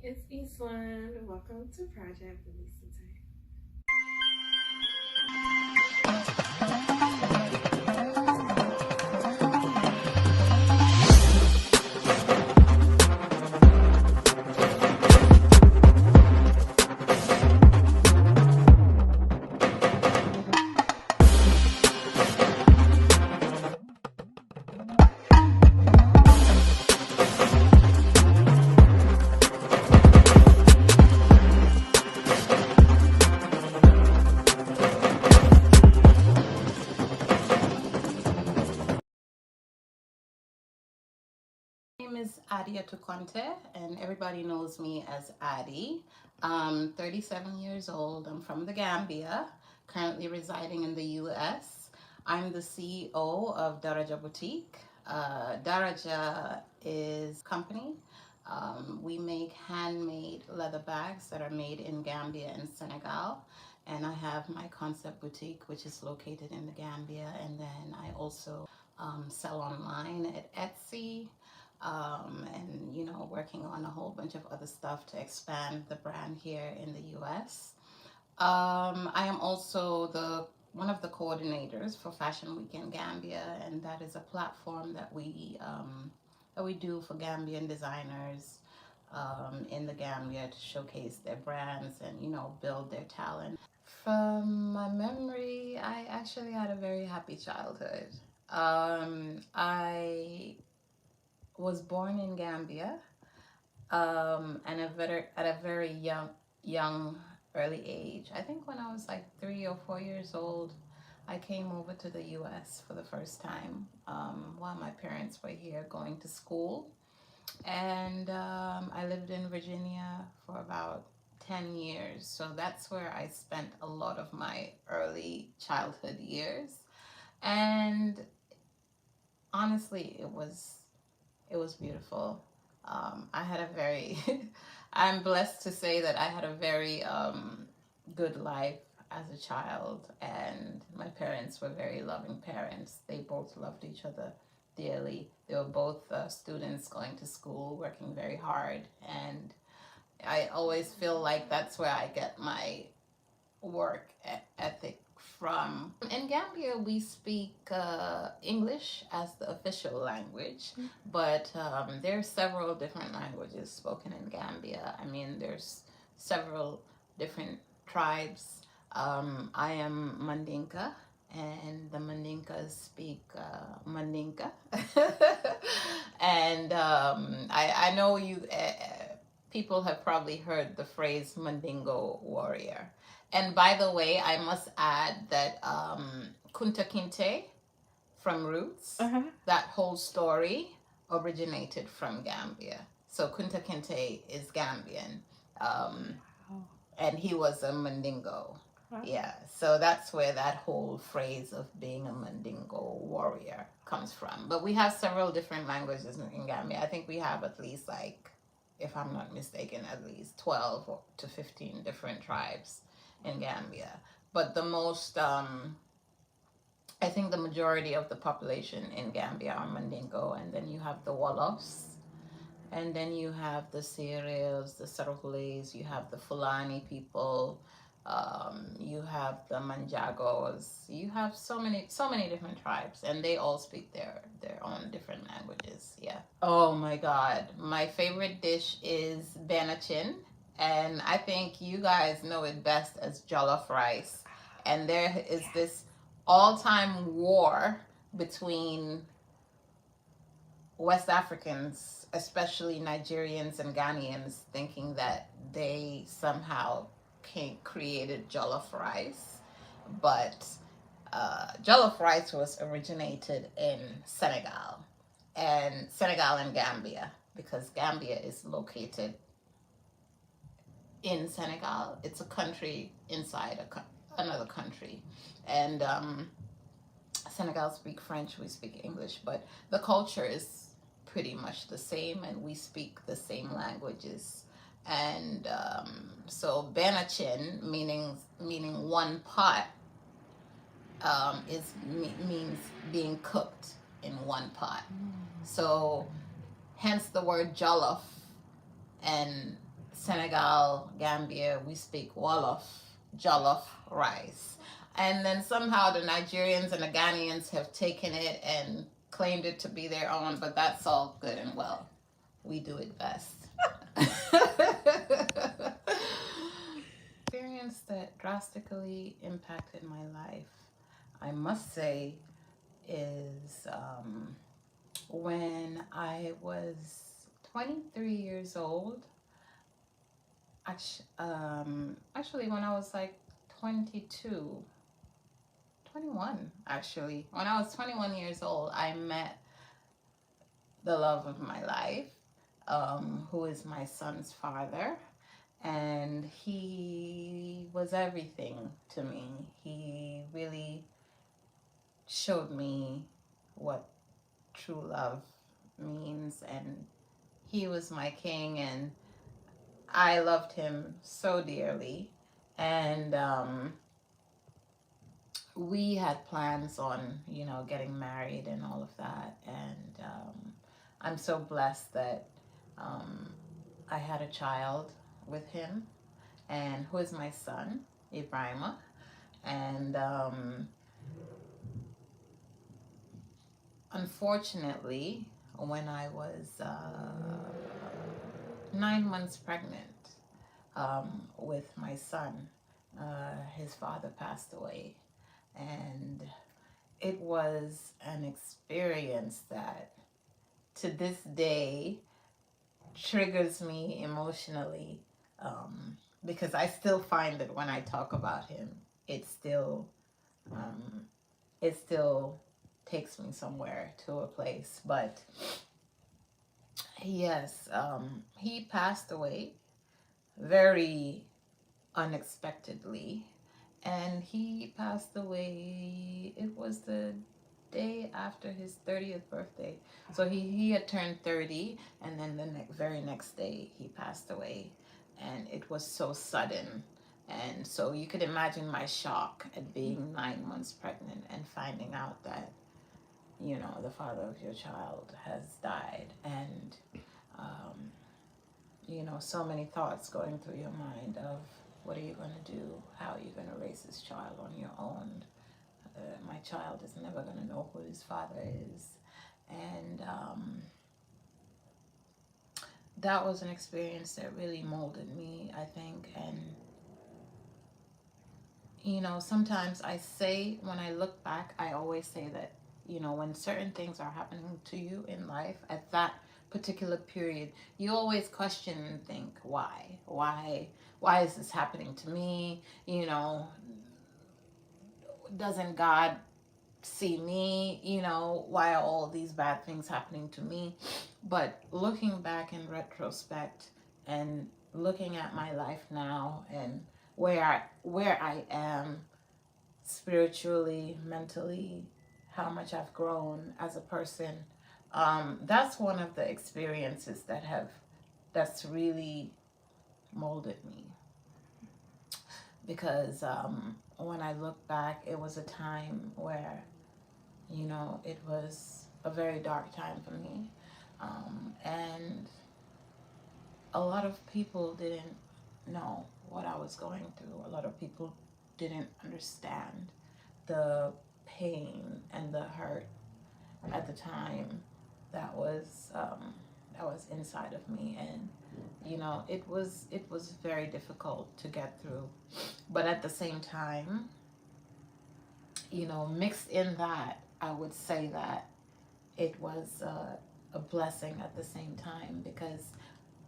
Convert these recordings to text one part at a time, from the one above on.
it's Eastland. Welcome to Project Felicite. My name is Adia to Conteh, and everybody knows me as Addie. I'm 37 years old. I'm from the Gambia, currently residing in the US. I'm the CEO of Daraja Boutique. Daraja is a company. We make handmade leather bags that are made in Gambia and Senegal. And I have my concept boutique, which is located in the Gambia. And then I also sell online at Etsy, and working on a whole bunch of other stuff to expand the brand here in the US. I am also the one of the coordinators for Fashion Week in Gambia, and that is a platform that we do for Gambian designers in the Gambia to showcase their brands and build their talent. From my memory, I actually had a very happy childhood. I was born in Gambia, and at a very young, early age. I think when I was like 3 or 4 years old, I came over to the U.S. for the first time while my parents were here going to school, and I lived in Virginia for about 10 years. So that's where I spent a lot of my early childhood years, and honestly, it was beautiful. I had a very, I'm blessed to say that I had a very good life as a child, and my parents were very loving parents. They both loved each other dearly. They were both students going to school, working very hard, and I always feel like that's where I get my work ethic from. In Gambia, we speak English as the official language, but there are several different languages spoken in Gambia. I mean, there's several different tribes. I am Mandinka, and the Mandinkas speak Mandinka. And I know people have probably heard the phrase Mandingo warrior. And by the way, I must add that Kunta from Roots, that whole story originated from Gambia. So Kunta Kinte is Gambian, and he was a Mandingo. Yeah, so that's where that whole phrase of being a Mandingo warrior comes from. But we have several different languages in Gambia. I think we have at least, like, if I'm not mistaken, at least 12 to 15 different tribes in Gambia. But the most, I think the majority of the population in Gambia are Mandingo, and then you have the Wolofs, and then you have the Sereos, the Sarahulis, you have the Fulani people, you have the Manjagos, you have so many different tribes, and they all speak their own different languages. Yeah. Oh my God, my favorite dish is Banachin, and I think you guys know it best as jollof rice. And there is this all-time war between West Africans, especially Nigerians and Ghanaians, thinking that they somehow created jollof rice. But jollof rice was originated in Senegal and Gambia, because Gambia is located in Senegal. It's a country inside another country, and Senegal speak French, we speak English, but the culture is pretty much the same, and we speak the same languages. And so Banachin, meaning one pot, means being cooked in one pot. So hence the word jollof and Senegal, Gambia, we speak Wolof, Jollof rice. And then somehow the Nigerians and the Ghanaians have taken it and claimed it to be their own, but that's all good and well. We do it best. Experience that drastically impacted my life, I must say, is when I was 23 years old. Actually, when I was like 22, 21, actually. When I was 21 years old, I met the love of my life, who is my son's father. And he was everything to me. He really showed me what true love means. And he was my king, and I loved him so dearly. And we had plans on, getting married and all of that. And I'm so blessed that I had a child with him, and who is my son, Ibrahima. And unfortunately, when I was 9 months pregnant with my son, his father passed away. And it was an experience that to this day triggers me emotionally, because I still find that when I talk about him, it still takes me somewhere, to a place. But yes, he passed away very unexpectedly. And he passed away, it was the day after his 30th birthday. So he had turned 30, and then the very next day he passed away. And it was so sudden. And so you could imagine my shock at being 9 months pregnant and finding out that, the father of your child has died. And, so many thoughts going through your mind of, what are you going to do? How are you going to raise this child on your own? My child is never going to know who his father is. And that was an experience that really molded me, I think. And, sometimes I say, when I look back, I always say that, when certain things are happening to you in life at that particular period, you always question and think, why? Why is this happening to me? Doesn't God see me? Why are all these bad things happening to me? But looking back in retrospect and looking at my life now, and where I am spiritually, mentally, how much I've grown as a person, that's one of the experiences that's really molded me. Because when I look back, it was a time where, it was a very dark time for me. And a lot of people didn't know what I was going through. A lot of people didn't understand the pain and the hurt at the time that was inside of me. And it was very difficult to get through. But at the same time, mixed in that, I would say that it was a blessing at the same time. Because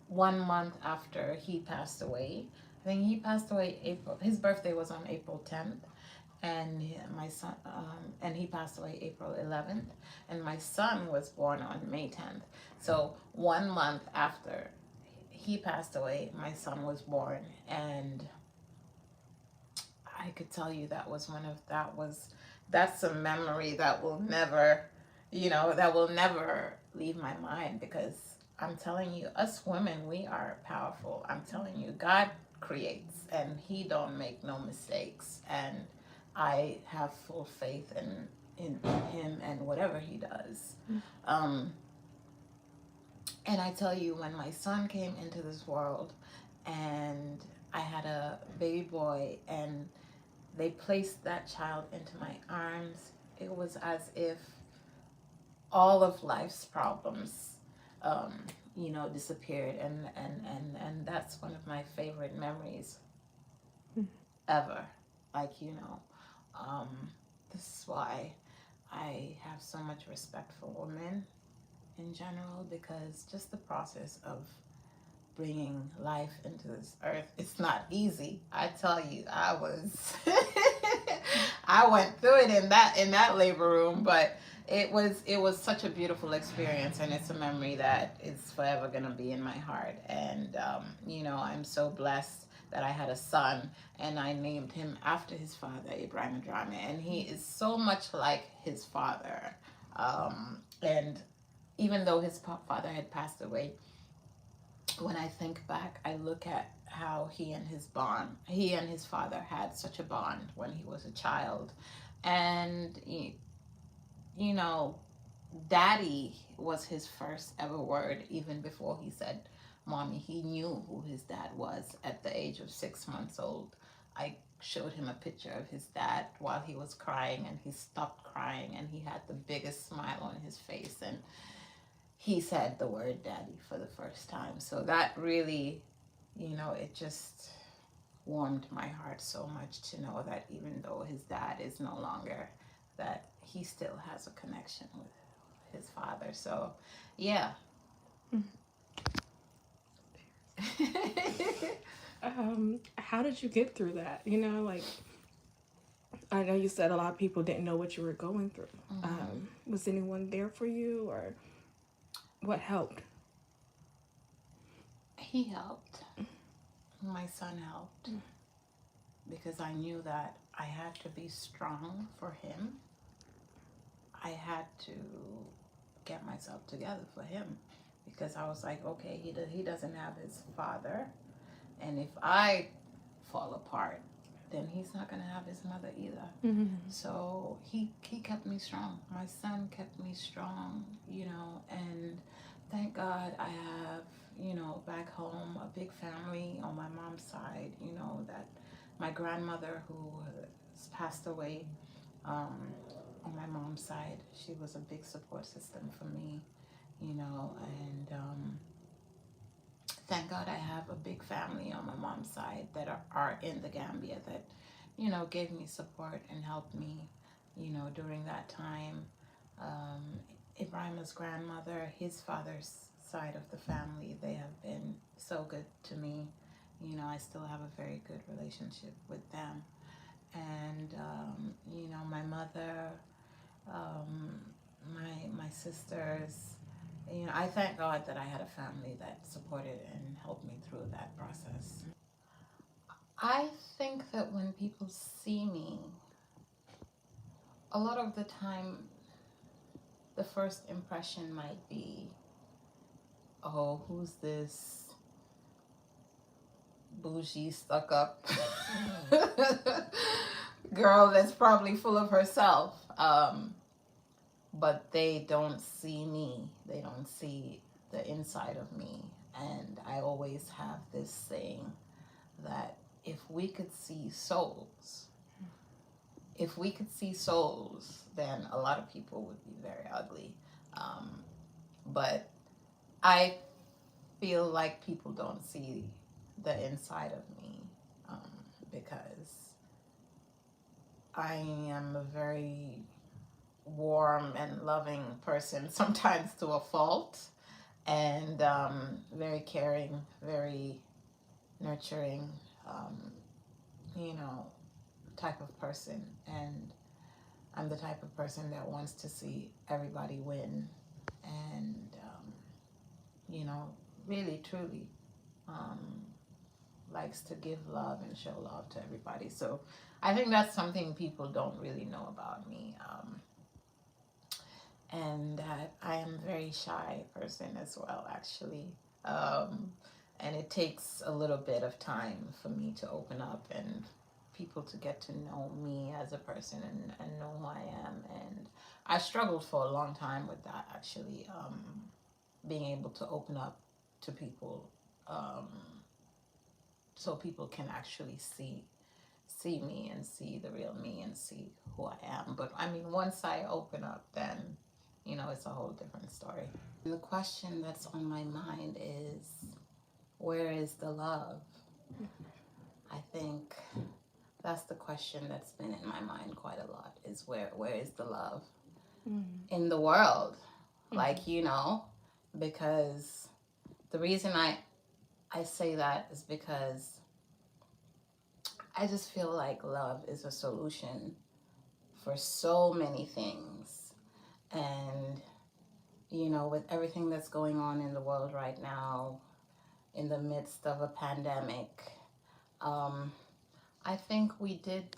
1 month after he passed away, I think he passed away his birthday was on April 10th, and my son, and he passed away April 11th, and my son was born on May 10th. So 1 month after he passed away, my son was born. And I could tell you that's a memory that will never, leave my mind. Because I'm telling you, us women, we are powerful. I'm telling you, God creates, and he don't make no mistakes. And I have full faith in him and whatever he does. And I tell you, when my son came into this world, and I had a baby boy, and they placed that child into my arms. It was as if all of life's problems, um, disappeared, and that's one of my favorite memories ever. Like, this is why I have so much respect for women in general, because just the process of bringing life into this earth, it's not easy. I tell you, I went through it in that labor room, but it was such a beautiful experience, and it's a memory that is forever going to be in my heart. And I'm so blessed that I had a son, and I named him after his father, Ibrahim Drame, and he is so much like his father. And even though his father had passed away, when I think back, I look at how he and his father had such a bond when he was a child. And, you know, daddy was his first ever word, even before he said mommy. He knew who his dad was at the age of 6 months old. I showed him a picture of his dad while he was crying, and he stopped crying, and he had the biggest smile on his face, and he said the word daddy for the first time. So that really, it just warmed my heart so much to know that even though his dad is no longer, that he still has a connection with his father. So, yeah. How did you get through that? Like, I know you said a lot of people didn't know what you were going through. Was anyone there for you, or what helped? He helped. My son helped, because I knew that I had to be strong for him. I had to get myself together for him, because I was like, okay, he doesn't have his father, and if I fall apart, then he's not gonna have his mother either. So he kept me strong. My son kept me strong, and thank God I have, back home, a big family on my mom's side. That my grandmother, who has passed away, on my mom's side, she was a big support system for me, and thank God I have a big family on my mom's side that are in the Gambia, that, gave me support and helped me, during that time. Ibrahim's grandmother, his father's side of the family, they have been so good to me. I still have a very good relationship with them. And, my mother, my sisters, I thank God that I had a family that supported and helped me through that process. I think that when people see me, a lot of the time, the first impression might be, oh, who's this bougie, stuck up girl that's probably full of herself? But they don't see me. They don't see the inside of me. And I always have this saying that if we could see souls, then a lot of people would be very ugly. But I feel like people don't see the inside of me, because I am a very warm and loving person, sometimes to a fault, and very caring, very nurturing, type of person. And I'm the type of person that wants to see everybody win, and really, truly, likes to give love and show love to everybody. So I think that's something people don't really know about me. And that I am a very shy person as well, actually. And it takes a little bit of time for me to open up and people to get to know me as a person, and know who I am. And I struggled for a long time with that, actually, being able to open up to people, so people can actually see me and see the real me and see who I am. But I mean, once I open up, then, you know, it's a whole different story. The question that's on my mind is, where is the love? I think that's the question that's been in my mind quite a lot, is where is the love in the world? Like, you know, because the reason I say that is because I just feel like love is a solution for so many things. And, you know, with everything that's going on in the world right now, in the midst of a pandemic, I think we did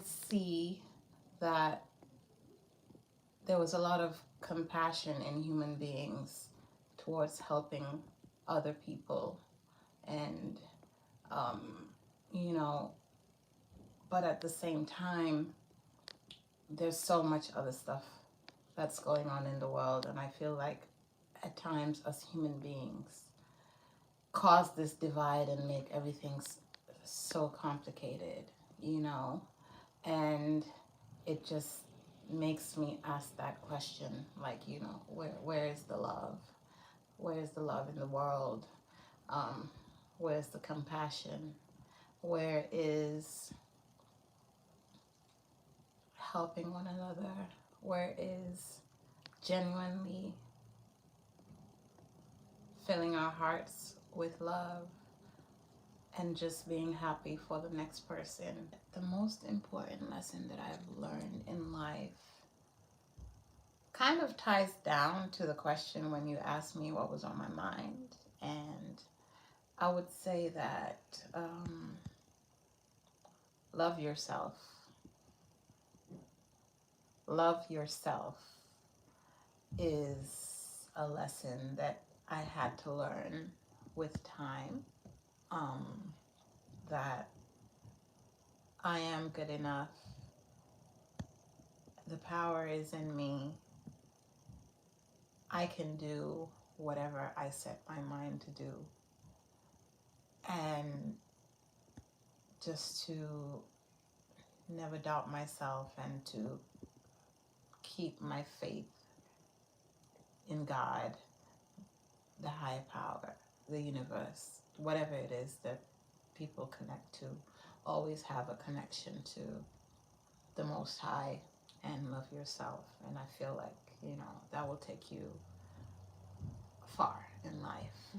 see that there was a lot of compassion in human beings towards helping other people. And, you know, but at the same time, there's so much other stuff that's going on in the world. And I feel like at times us human beings cause this divide and make everything so complicated, you know? And it just makes me ask that question, like, you know, where is the love? Where is the love in the world? Where's the compassion? Where is helping one another? Where is genuinely filling our hearts with love and just being happy for the next person? The most important lesson that I've learned in life kind of ties down to the question when you asked me what was on my mind. And I would say that love yourself. Love yourself is a lesson that I had to learn with time. That I am good enough. The power is in me. I can do whatever I set my mind to do. And just to never doubt myself and to keep my faith in God, the higher power, the universe, whatever it is that people connect to. Always have a connection to the Most High and love yourself. And I feel like, you know, that will take you far in life.